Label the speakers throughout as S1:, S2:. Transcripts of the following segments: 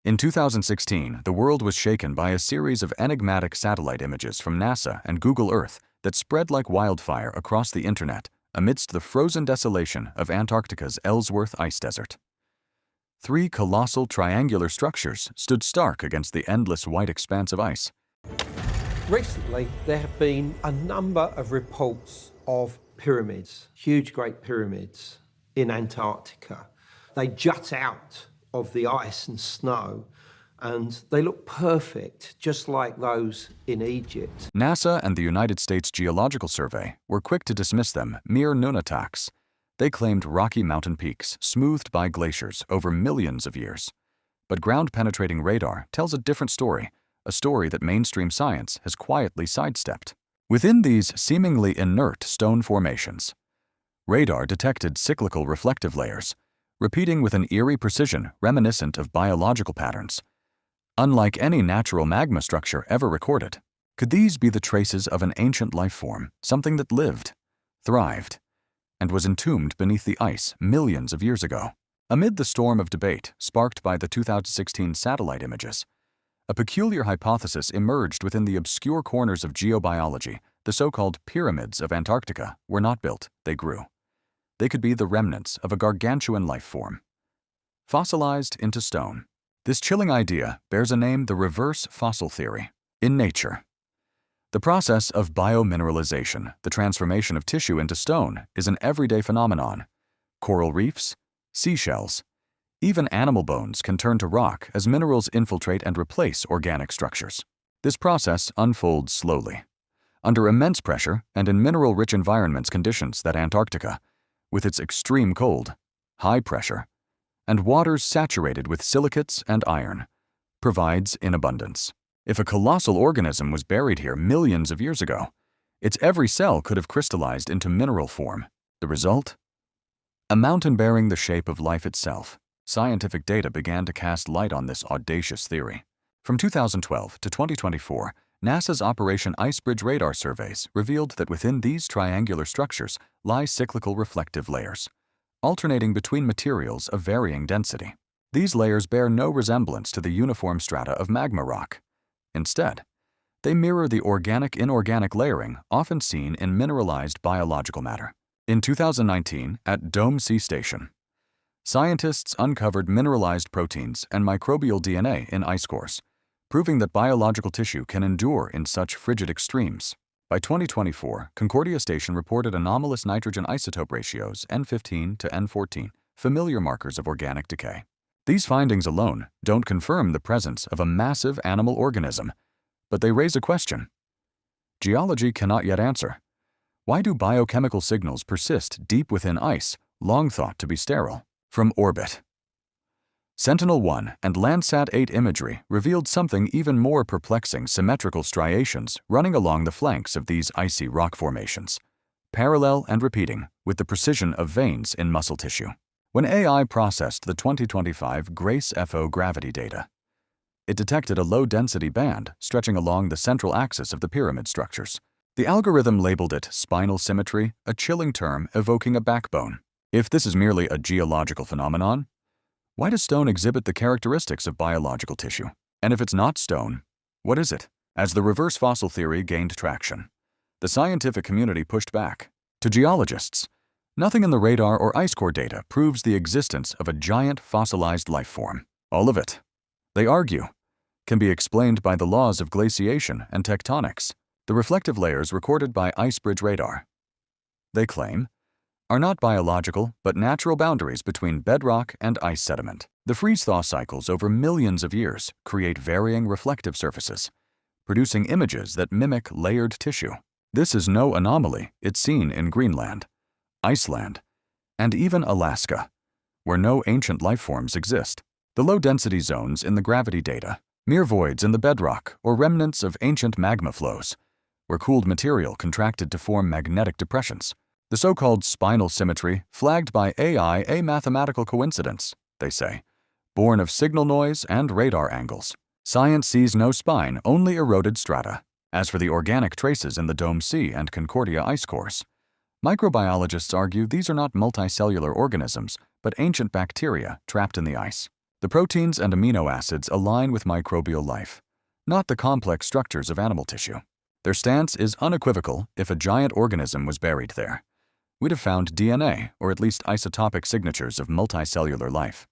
S1: In 2016, the world was shaken by a series of enigmatic satellite images from NASA and Google Earth that spread like wildfire across the internet amidst the frozen desolation of Antarctica's Ellsworth ice desert. Three colossal triangular structures stood stark against the endless white expanse of ice.
S2: Recently, there have been a number of reports of pyramids, huge great pyramids in Antarctica. They jut out of the ice and snow, and they look perfect, just like those in Egypt.
S1: NASA and the United States Geological Survey were quick to dismiss them mere nunataks. They claimed rocky mountain peaks smoothed by glaciers over millions of years. But ground-penetrating radar tells a different story, a story that mainstream science has quietly sidestepped. Within these seemingly inert stone formations, radar detected cyclical reflective layers, repeating with an eerie precision reminiscent of biological patterns. Unlike any natural magma structure ever recorded, could these be the traces of an ancient life form, something that lived, thrived, and was entombed beneath the ice millions of years ago? Amid the storm of debate sparked by the 2016 satellite images, a peculiar hypothesis emerged within the obscure corners of geobiology. The so-called pyramids of Antarctica were not built, they grew. They could be the remnants of a gargantuan life form, fossilized into stone. This chilling idea bears a name: the reverse fossil theory. In nature, the process of biomineralization, the transformation of tissue into stone, is an everyday phenomenon. Coral reefs, seashells, even animal bones can turn to rock as minerals infiltrate and replace organic structures. This process unfolds slowly, under immense pressure and in mineral-rich environments conditions that Antarctica, with its extreme cold, high pressure, and waters saturated with silicates and iron, provides in abundance. If a colossal organism was buried here millions of years ago, its every cell could have crystallized into mineral form. The result? A mountain bearing the shape of life itself. Scientific data began to cast light on this audacious theory. From 2012 to 2024, NASA's Operation Icebridge radar surveys revealed that within these triangular structures lie cyclical reflective layers, alternating between materials of varying density. These layers bear no resemblance to the uniform strata of magma rock. Instead, they mirror the organic-inorganic layering often seen in mineralized biological matter. In 2019, at Dome Sea Station, scientists uncovered mineralized proteins and microbial DNA in ice cores, proving that biological tissue can endure in such frigid extremes. By 2024, Concordia Station reported anomalous nitrogen isotope ratios N15 to N14, familiar markers of organic decay. These findings alone don't confirm the presence of a massive animal organism, but they raise a question geology cannot yet answer. Why do biochemical signals persist deep within ice, long thought to be sterile? From orbit, Sentinel-1 and Landsat-8 imagery revealed something even more perplexing: symmetrical striations running along the flanks of these icy rock formations, parallel and repeating with the precision of veins in muscle tissue. When AI processed the 2025 GRACE-FO gravity data, it detected a low-density band stretching along the central axis of the pyramid structures. The algorithm labeled it spinal symmetry, a chilling term evoking a backbone. If this is merely a geological phenomenon, why does stone exhibit the characteristics of biological tissue? And if it's not stone, what is it? As the reverse fossil theory gained traction, the scientific community pushed back. To geologists, nothing in the radar or ice core data proves the existence of a giant fossilized life form. All of it, they argue, can be explained by the laws of glaciation and tectonics. The reflective layers recorded by Icebridge radar, they claim, are not biological but natural boundaries between bedrock and ice sediment. The freeze-thaw cycles over millions of years create varying reflective surfaces, producing images that mimic layered tissue. This is no anomaly. It's seen in Greenland, Iceland, and even Alaska, where no ancient life forms exist. The low-density zones in the gravity data, mere voids in the bedrock or remnants of ancient magma flows, where cooled material contracted to form magnetic depressions. The so-called spinal symmetry flagged by AI, a mathematical coincidence, they say, born of signal noise and radar angles. Science sees no spine, only eroded strata. As for the organic traces in the Dome Sea and Concordia ice cores, microbiologists argue these are not multicellular organisms, but ancient bacteria trapped in the ice. The proteins and amino acids align with microbial life, not the complex structures of animal tissue. Their stance is unequivocal. If a giant organism was buried there, we'd have found DNA, or at least isotopic signatures of multicellular life.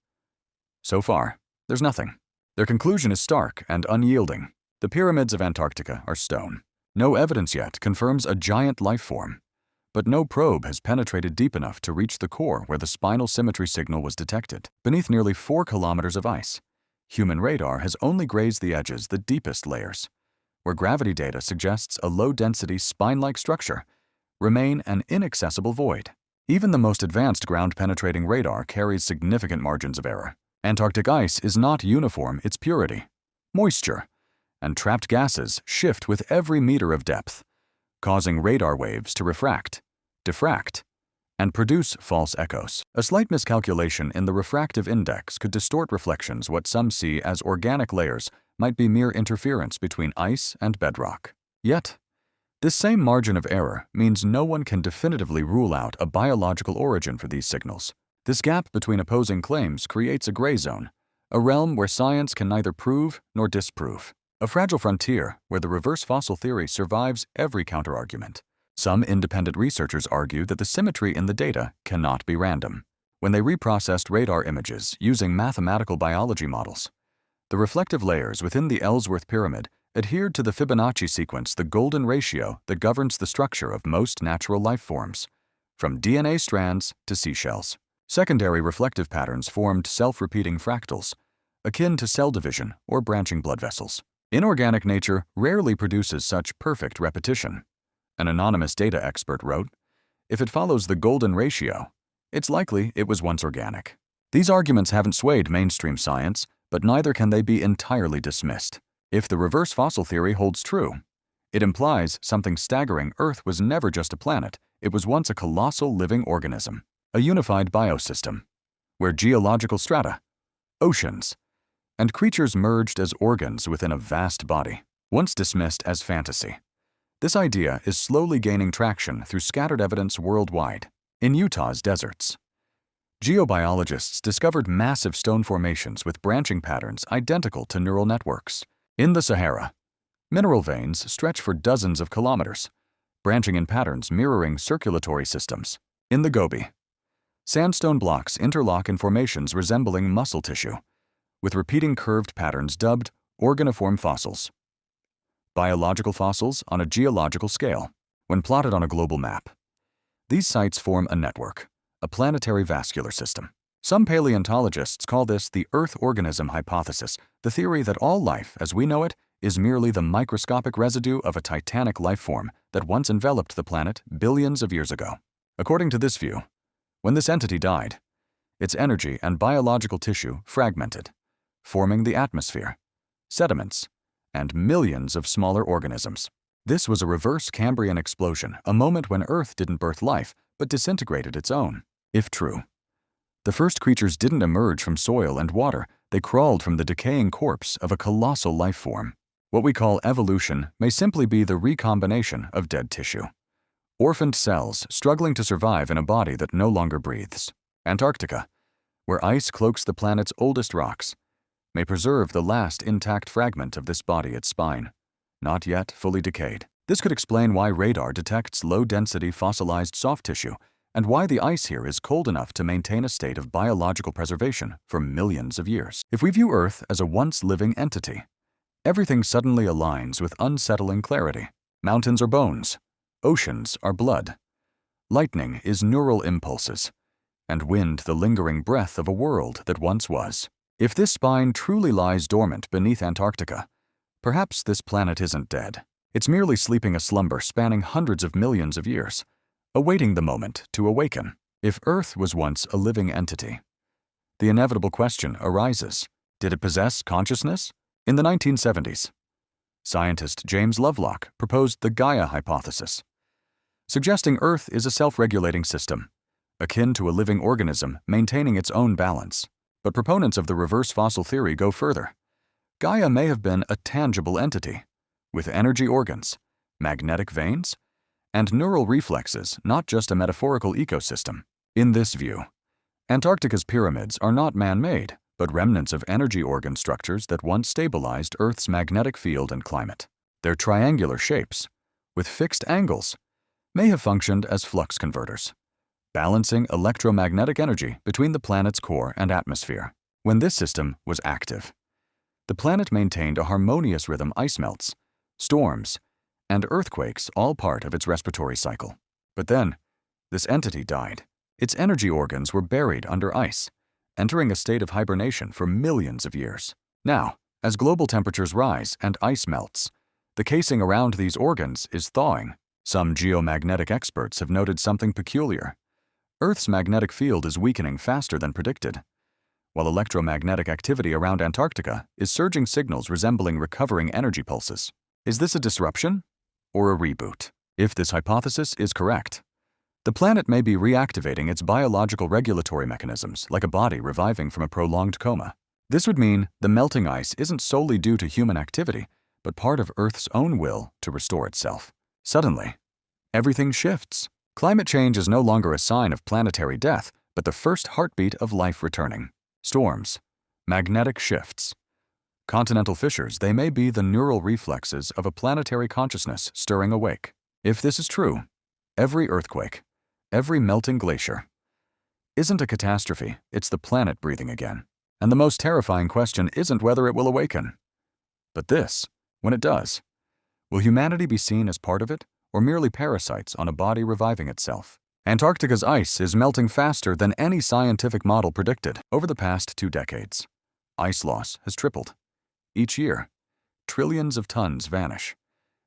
S1: So far, there's nothing. Their conclusion is stark and unyielding. The pyramids of Antarctica are stone. No evidence yet confirms a giant life form, but no probe has penetrated deep enough to reach the core where the spinal symmetry signal was detected. Beneath nearly 4 kilometers of ice, human radar has only grazed the edges, the deepest layers, where gravity data suggests a low-density spine-like structure remain an inaccessible void. Even the most advanced ground-penetrating radar carries significant margins of error. Antarctic ice is not uniform, its purity. Moisture and trapped gases shift with every meter of depth, causing radar waves to refract, diffract, and produce false echoes. A slight miscalculation in the refractive index could distort reflections. What some see as organic layers might be mere interference between ice and bedrock. Yet, this same margin of error means no one can definitively rule out a biological origin for these signals. This gap between opposing claims creates a gray zone, a realm where science can neither prove nor disprove. A fragile frontier where the reverse fossil theory survives every counterargument. Some independent researchers argue that the symmetry in the data cannot be random. When they reprocessed radar images using mathematical biology models, the reflective layers within the Ellsworth pyramid adhered to the Fibonacci sequence, the golden ratio that governs the structure of most natural life forms, from DNA strands to seashells. Secondary reflective patterns formed self-repeating fractals, akin to cell division or branching blood vessels. Inorganic nature rarely produces such perfect repetition. An anonymous data expert wrote, "If it follows the golden ratio, it's likely it was once organic." These arguments haven't swayed mainstream science, but neither can they be entirely dismissed. If the reverse fossil theory holds true, it implies something staggering. Earth was never just a planet. It was once a colossal living organism, a unified biosystem, where geological strata, oceans, and creatures merged as organs within a vast body. Once dismissed as fantasy, this idea is slowly gaining traction through scattered evidence worldwide. In Utah's deserts, geobiologists discovered massive stone formations with branching patterns identical to neural networks. In the Sahara, mineral veins stretch for dozens of kilometers, branching in patterns mirroring circulatory systems. In the Gobi, sandstone blocks interlock in formations resembling muscle tissue, with repeating curved patterns dubbed organoform fossils. Biological fossils on a geological scale. When plotted on a global map, these sites form a network, a planetary vascular system. Some paleontologists call this the Earth organism hypothesis, the theory that all life, as we know it, is merely the microscopic residue of a titanic life form that once enveloped the planet billions of years ago. According to this view, when this entity died, its energy and biological tissue fragmented, forming the atmosphere, sediments, and millions of smaller organisms. This was a reverse Cambrian explosion, a moment when Earth didn't birth life, but disintegrated its own. If true, the first creatures didn't emerge from soil and water, they crawled from the decaying corpse of a colossal life form. What we call evolution may simply be the recombination of dead tissue. Orphaned cells struggling to survive in a body that no longer breathes. Antarctica, where ice cloaks the planet's oldest rocks, may preserve the last intact fragment of this body, its spine, not yet fully decayed. This could explain why radar detects low-density fossilized soft tissue and why the ice here is cold enough to maintain a state of biological preservation for millions of years. If we view Earth as a once-living entity, everything suddenly aligns with unsettling clarity. Mountains are bones, oceans are blood, lightning is neural impulses, and wind the lingering breath of a world that once was. If this spine truly lies dormant beneath Antarctica, perhaps this planet isn't dead. It's merely sleeping a slumber spanning hundreds of millions of years, awaiting the moment to awaken. If Earth was once a living entity, the inevitable question arises: did it possess consciousness? In the 1970s, scientist James Lovelock proposed the Gaia hypothesis, suggesting Earth is a self-regulating system, akin to a living organism maintaining its own balance. But proponents of the reverse fossil theory go further. Gaia may have been a tangible entity, with energy organs, magnetic veins, and neural reflexes, not just a metaphorical ecosystem. In this view, Antarctica's pyramids are not man-made, but remnants of energy organ structures that once stabilized Earth's magnetic field and climate. Their triangular shapes, with fixed angles, may have functioned as flux converters, balancing electromagnetic energy between the planet's core and atmosphere. When this system was active, the planet maintained a harmonious rhythm: ice melts, storms, and earthquakes, all part of its respiratory cycle. But then, this entity died. Its energy organs were buried under ice, entering a state of hibernation for millions of years. Now, as global temperatures rise and ice melts, the casing around these organs is thawing. Some geomagnetic experts have noted something peculiar. Earth's magnetic field is weakening faster than predicted, while electromagnetic activity around Antarctica is surging signals resembling recovering energy pulses. Is this a disruption or a reboot? If this hypothesis is correct, the planet may be reactivating its biological regulatory mechanisms, like a body reviving from a prolonged coma. This would mean the melting ice isn't solely due to human activity, but part of Earth's own will to restore itself. Suddenly, everything shifts. Climate change is no longer a sign of planetary death, but the first heartbeat of life returning. Storms, magnetic shifts, continental fissures, they may be the neural reflexes of a planetary consciousness stirring awake. If this is true, every earthquake, every melting glacier, isn't a catastrophe, it's the planet breathing again. And the most terrifying question isn't whether it will awaken, but this: when it does, will humanity be seen as part of it, or merely parasites on a body reviving itself? Antarctica's ice is melting faster than any scientific model predicted. Over the past 2 decades, ice loss has tripled. Each year, trillions of tons vanish,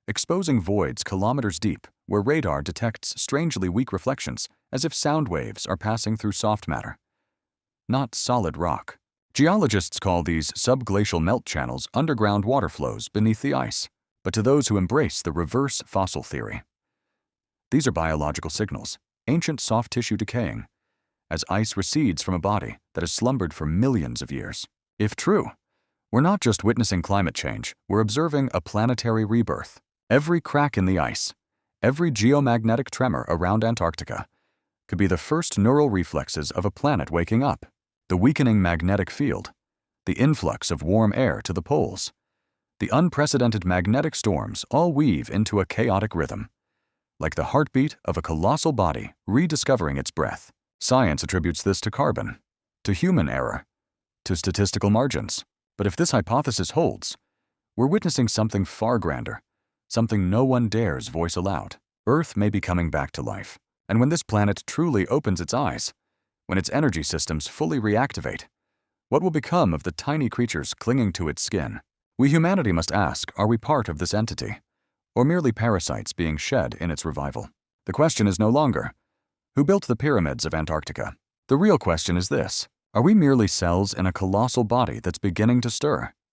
S1: exposing voids kilometers deep where radar detects strangely weak reflections, as if sound waves are passing through soft matter, not solid rock. Geologists call these subglacial melt channels underground water flows beneath the ice, but to those who embrace the reverse fossil theory, these are biological signals, ancient soft tissue decaying, as ice recedes from a body that has slumbered for millions of years. If true, we're not just witnessing climate change, we're observing a planetary rebirth. Every crack in the ice, every geomagnetic tremor around Antarctica, could be the first neural reflexes of a planet waking up. The weakening magnetic field, the influx of warm air to the poles, the unprecedented magnetic storms all weave into a chaotic rhythm, like the heartbeat of a colossal body rediscovering its breath. Science attributes this to carbon, to human error, to statistical margins. But if this hypothesis holds, we're witnessing something far grander, something no one dares voice aloud. Earth may be coming back to life, and when this planet truly opens its eyes, when its energy systems fully reactivate, what will become of the tiny creatures clinging to its skin? We humanity must ask, are we part of this entity, or merely parasites being shed in its revival? The question is no longer, who built the pyramids of Antarctica? The real question is this: are we merely cells in a colossal body that's beginning to stir?